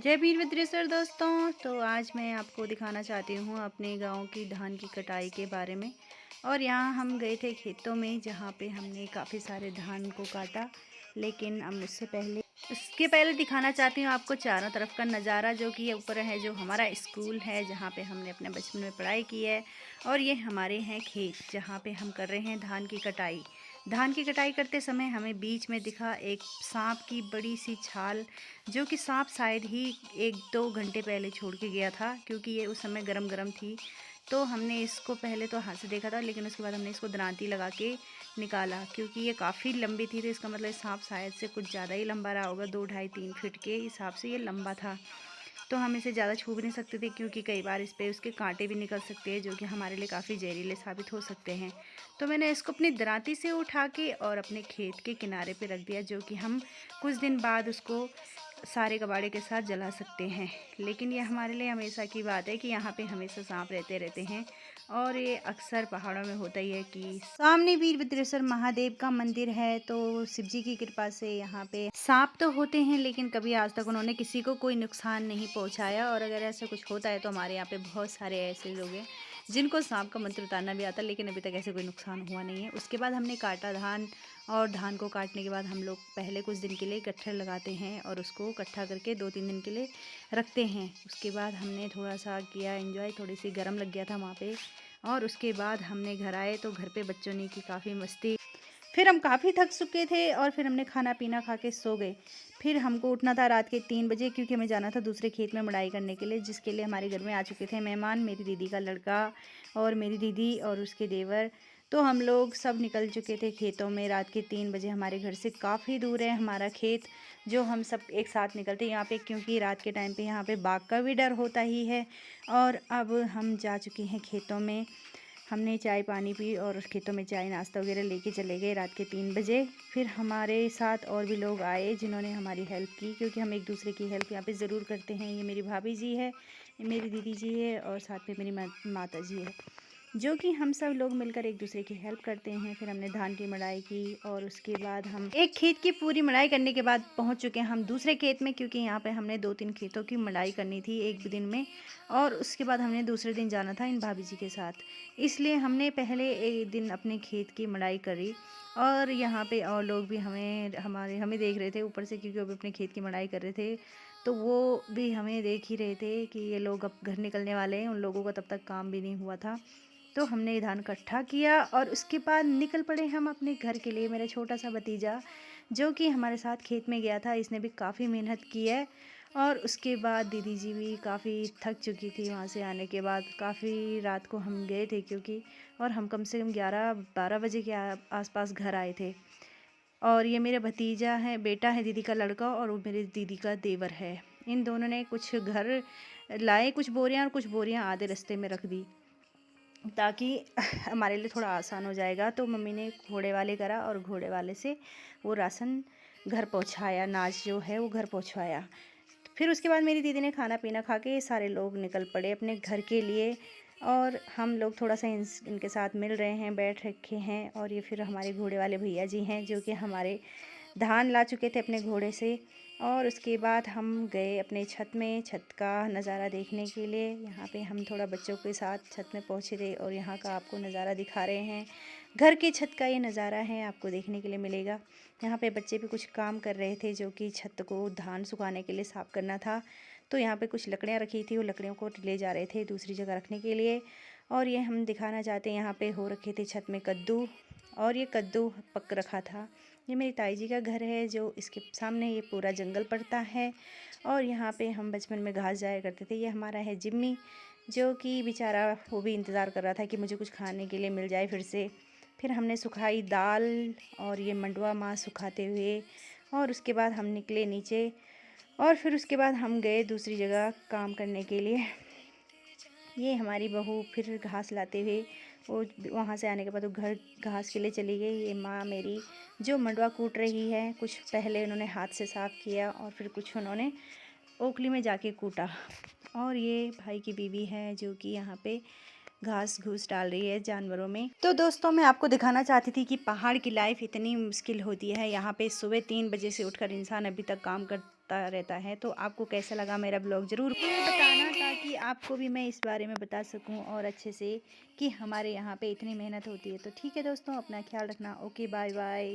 जय वीरभद्रेश्वर दोस्तों। तो आज मैं आपको दिखाना चाहती हूँ अपने गांव की धान की कटाई के बारे में। और यहाँ हम गए थे खेतों में, जहाँ पे हमने काफ़ी सारे धान को काटा। लेकिन अब उसके पहले दिखाना चाहती हूँ आपको चारों तरफ का नज़ारा, जो कि ऊपर है, जो हमारा स्कूल है जहाँ पे हमने अपने बचपन में पढ़ाई की है। और ये हमारे हैं खेत, जहाँ पे हम कर रहे हैं धान की कटाई। धान की कटाई करते समय हमें बीच में दिखा एक सांप की बड़ी सी छाल, जो कि सांप शायद ही 1-2 घंटे पहले छोड़ के गया था, क्योंकि ये उस समय गरम गरम थी। तो हमने इसको पहले तो हाथ से देखा था, लेकिन उसके बाद हमने इसको दरांती लगा के निकाला, क्योंकि ये काफ़ी लंबी थी। तो इसका मतलब सांप शायद से कुछ ज़्यादा ही लंबा रहा होगा, 2 ढाई 3 फीट के हिसाब से ये लंबा था। तो हम इसे ज़्यादा छू भी नहीं सकते थे, क्योंकि कई बार इस पे उसके कांटे भी निकल सकते हैं, जो कि हमारे लिए काफ़ी जहरीले साबित हो सकते हैं। तो मैंने इसको अपनी दरांती से उठा के और अपने खेत के किनारे पे रख दिया, जो कि हम कुछ दिन बाद उसको सारे कबाड़े के साथ जला सकते हैं। लेकिन ये हमारे लिए हमेशा की बात है कि यहाँ पे हमेशा सांप रहते हैं। और ये अक्सर पहाड़ों में होता ही है कि सामने वीरभद्रेश्वर महादेव का मंदिर है, तो शिव जी की कृपा से यहाँ पे सांप तो होते हैं, लेकिन कभी आज तक उन्होंने किसी को कोई नुकसान नहीं पहुँचाया। और अगर ऐसा कुछ होता है तो हमारे यहाँ पे बहुत सारे ऐसे लोग हैं जिनको सांप का मंत्र उतारना भी आता, लेकिन अभी तक ऐसे कोई नुकसान हुआ नहीं है। उसके बाद हमने काटा धान, और धान को काटने के बाद हम लोग पहले कुछ दिन के लिए गट्ठर लगाते हैं और उसको इकट्ठा करके 2-3 दिन के लिए रखते हैं। उसके बाद हमने थोड़ा सा किया एंजॉय, थोड़ी सी गर्म लग गया था वहाँ पे। और उसके बाद हमने घर आए तो घर पे बच्चों ने की काफ़ी मस्ती। फिर हम काफ़ी थक चुके थे और फिर हमने खाना पीना खा के सो गए। फिर हमको उठना था रात के 3 बजे, क्योंकि हमें जाना था दूसरे खेत में मड़ाई करने के लिए, जिसके लिए हमारे घर में आ चुके थे मेहमान, मेरी दीदी का लड़का और मेरी दीदी और उसके देवर। तो हम लोग सब निकल चुके थे खेतों में रात के 3 बजे। हमारे घर से काफ़ी दूर है हमारा खेत, जो हम सब एक साथ निकलते यहाँ पे, क्योंकि रात के टाइम पे यहाँ पे बाघ का भी डर होता ही है। और अब हम जा चुके हैं खेतों में। हमने चाय पानी पी और खेतों में चाय नाश्ता वगैरह लेके चले गए रात के 3 बजे। फिर हमारे साथ और भी लोग आए जिन्होंने हमारी हेल्प की, क्योंकि हम एक दूसरे की हेल्प यहाँ पे ज़रूर करते हैं। ये मेरी भाभी जी है, ये मेरी दीदी जी है, और साथ में मेरी माता जी है, जो कि हम सब लोग मिलकर एक दूसरे की हेल्प करते हैं। फिर हमने धान की मड़ाई की, और उसके बाद हम एक खेत की पूरी मड़ाई करने के बाद पहुंच चुके हैं हम दूसरे खेत में, क्योंकि यहाँ पे हमने 2-3 खेतों की मड़ाई करनी थी एक दिन में। और उसके बाद हमने दूसरे दिन जाना था इन भाभी जी के साथ, इसलिए हमने पहले एक दिन अपने खेत की मड़ाई करी। और यहाँ पे और लोग भी हमें देख रहे थे ऊपर से, क्योंकि वो भी अपने खेत की मड़ाई कर रहे थे। तो वो भी हमें देख ही रहे थे कि ये लोग अब घर निकलने वाले हैं, उन लोगों का तब तक काम भी नहीं हुआ था। तो हमने धान इकट्ठा किया और उसके बाद निकल पड़े हम अपने घर के लिए। मेरा छोटा सा भतीजा, जो कि हमारे साथ खेत में गया था, इसने भी काफ़ी मेहनत की है। और उसके बाद दीदी जी भी काफ़ी थक चुकी थी वहाँ से आने के बाद। काफ़ी रात को हम गए थे, क्योंकि और हम कम से कम 11-12 बजे के आसपास घर आए थे। और ये मेरा भतीजा है, बेटा है दीदी का लड़का, और वो मेरी दीदी का देवर है। इन दोनों ने कुछ घर लाए, कुछ बोरियां, और कुछ बोरियां आधे रास्ते में रख दी, ताकि हमारे लिए थोड़ा आसान हो जाएगा। तो मम्मी ने घोड़े वाले करा और घोड़े वाले से वो राशन घर पहुंचाया, अनाज जो है वो घर पहुंचवाया। फिर उसके बाद मेरी दीदी ने खाना पीना खा के सारे लोग निकल पड़े अपने घर के लिए। और हम लोग थोड़ा सा इनके साथ मिल रहे हैं, बैठ रखे हैं। और ये फिर हमारे घोड़े वाले भैया जी हैं, जो कि हमारे धान ला चुके थे अपने घोड़े से। और उसके बाद हम गए अपने छत में, छत का नज़ारा देखने के लिए। यहाँ पे हम थोड़ा बच्चों के साथ छत में पहुँचे थे, और यहाँ का आपको नज़ारा दिखा रहे हैं। घर की छत का ये नज़ारा है, आपको देखने के लिए मिलेगा। यहाँ पे बच्चे भी कुछ काम कर रहे थे, जो कि छत को धान सुखाने के लिए साफ़ करना था। तो यहाँ पे कुछ लकड़ियाँ रखी थी, वो लकड़ियों को ले जा रहे थे दूसरी जगह रखने के लिए। और ये हम दिखाना चाहते हैं, यहाँ पे हो रखे थे छत में कद्दू, और ये कद्दू पक रखा था। ये मेरी ताई जी का घर है, जो इसके सामने ये पूरा जंगल पड़ता है। और यहाँ पे हम बचपन में घास जाया करते थे। ये हमारा है जिम्मी, जो कि बेचारा वो भी इंतज़ार कर रहा था कि मुझे कुछ खाने के लिए मिल जाए फिर से। फिर हमने सुखाई दाल और ये मंडुआ मांस सुखाते हुए, और उसके बाद हम निकले नीचे। और फिर उसके बाद हम गए दूसरी जगह काम करने के लिए। ये हमारी बहू फिर घास लाते हुए वो वहाँ से आने के बाद वो घर घास के लिए चली गई। ये माँ मेरी जो मंडुआ कूट रही है, कुछ पहले उन्होंने हाथ से साफ़ किया और फिर कुछ उन्होंने ओखली में जाके कूटा। और ये भाई की बीवी है, जो कि यहाँ पे घास घूस डाल रही है जानवरों में। तो दोस्तों, मैं आपको दिखाना चाहती थी कि पहाड़ की लाइफ इतनी मुश्किल होती है। यहाँ पे सुबह 3 बजे से उठकर इंसान अभी तक काम कर होता रहता है। तो आपको कैसा लगा मेरा ब्लॉग ज़रूर बताना, ताकि आपको भी मैं इस बारे में बता सकूं और अच्छे से कि हमारे यहाँ पे इतनी मेहनत होती है। तो ठीक है दोस्तों, अपना ख्याल रखना। Okay, bye bye.